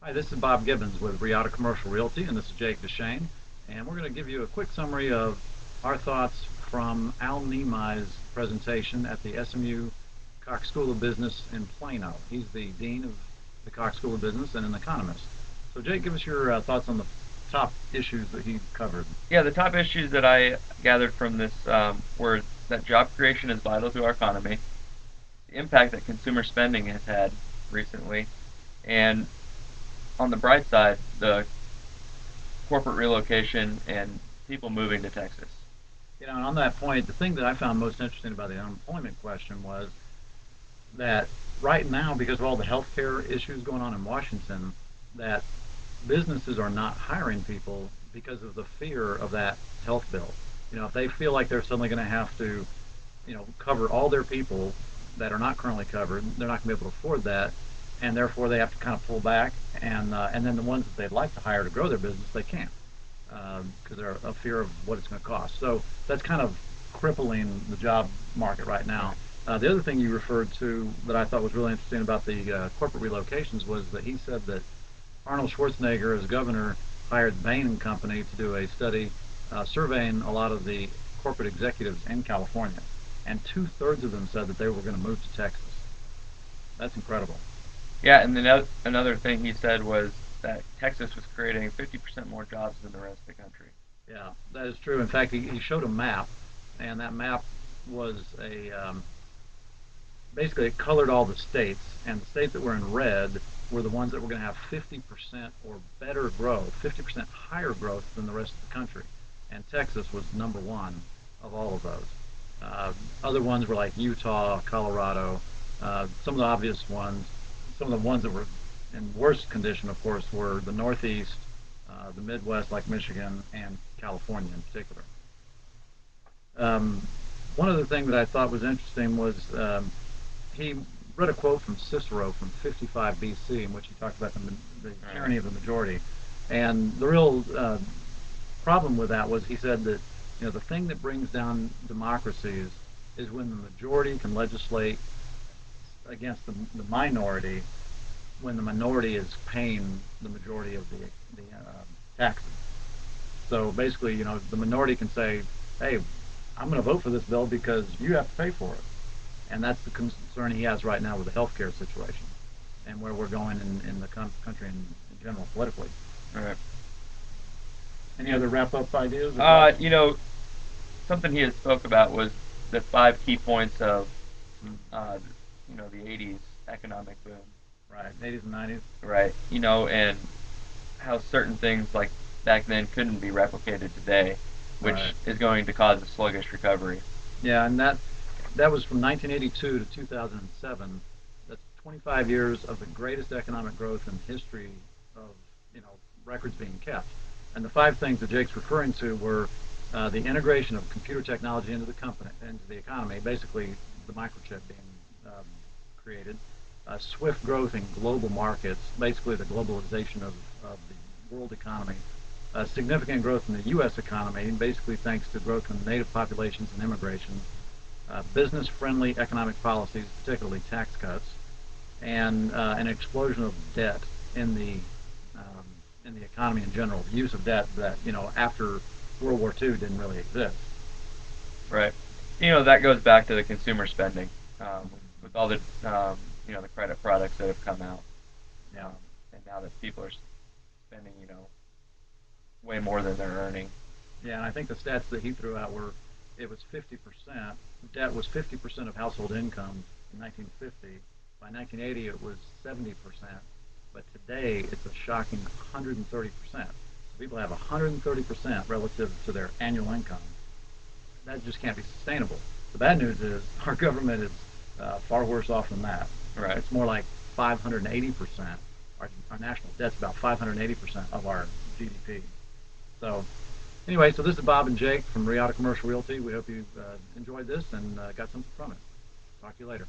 Hi, this is Bob Gibbons with Riata Commercial Realty, and this is Jake DeShane. And we're going to give you a quick summary of our thoughts from Al Neimi's presentation at the SMU Cox School of Business in Plano. He's the Dean of the Cox School of Business and an economist. So, Jake, give us your thoughts on the top issues that he covered. Yeah, the top issues that I gathered from this were that job creation is vital to our economy, the impact that consumer spending has had recently, and on the bright side, the corporate relocation and people moving to Texas. And on that point, the thing that I found most interesting about the unemployment question was that right now, because of all the healthcare issues going on in Washington, that businesses are not hiring people because of the fear of that health bill. If they feel like they're suddenly going to have to, cover all their people that are not currently covered, they're not going to be able to afford that, and therefore they have to kind of pull back, and then the ones that they'd like to hire to grow their business, they can't because they're a fear of what it's going to cost. So that's kind of crippling the job market right now. The other thing you referred to that I thought was really interesting about the corporate relocations was that he said that Arnold Schwarzenegger, as governor, hired Bain and Company to do a study surveying a lot of the corporate executives in California, and 2/3 of them said that they were going to move to Texas. That's incredible. Yeah, and then another thing he said was that Texas was creating 50% more jobs than the rest of the country. Yeah, that is true. In fact, he showed a map, and that map was basically it colored all the states, and the states that were in red were the ones that were going to have 50% or better growth, 50% higher growth than the rest of the country. And Texas was number one of all of those. Other ones were like Utah, Colorado, some of the obvious ones. Some of the ones that were in worse condition, of course, were the Northeast, the Midwest, like Michigan, and California in particular. One other thing that I thought was interesting was he read a quote from Cicero from 55 BC in which he talked about the tyranny of the majority. And the real problem with that was he said that the thing that brings down democracies is when the majority can legislate against the minority when the minority is paying the majority of the taxes. So basically, the minority can say, "Hey, I'm going to vote for this bill because you have to pay for it," and that's the concern he has right now with the healthcare situation and where we're going in the country in general politically. All right. Any other wrap-up ideas? Something he had spoke about was the 5 key points of, the 80s economic boom. Right, 80s and 90s. Right. And how certain things like back then couldn't be replicated today, which Right. is going to cause a sluggish recovery. Yeah, and that was from 1982 to 2007. That's 25 years of the greatest economic growth in history of records being kept. And the 5 things that Jake's referring to were the integration of computer technology into the economy, basically the microchip being created, swift growth in global markets, basically the globalization of the world economy, significant growth in the U.S. economy, basically thanks to growth in native populations and immigration, business-friendly economic policies, particularly tax cuts, and an explosion of debt in the economy in general. The use of debt that after World War II didn't really exist. Right. That goes back to the consumer spending with all the the credit products that have come out. Yeah. And now that people are spending way more than they're earning. Yeah, and I think the stats that he threw out were it was 50%. Debt was 50% of household income in 1950. By 1980, it was 70%. But today, it's a shocking 130%. So people have 130% relative to their annual income. That just can't be sustainable. The bad news is our government is far worse off than that. Right. It's more like 580%. Our national debt's about 580% of our GDP. So anyway, so this is Bob and Jake from Riata Commercial Realty. We hope you enjoyed this and got something from it. Talk to you later.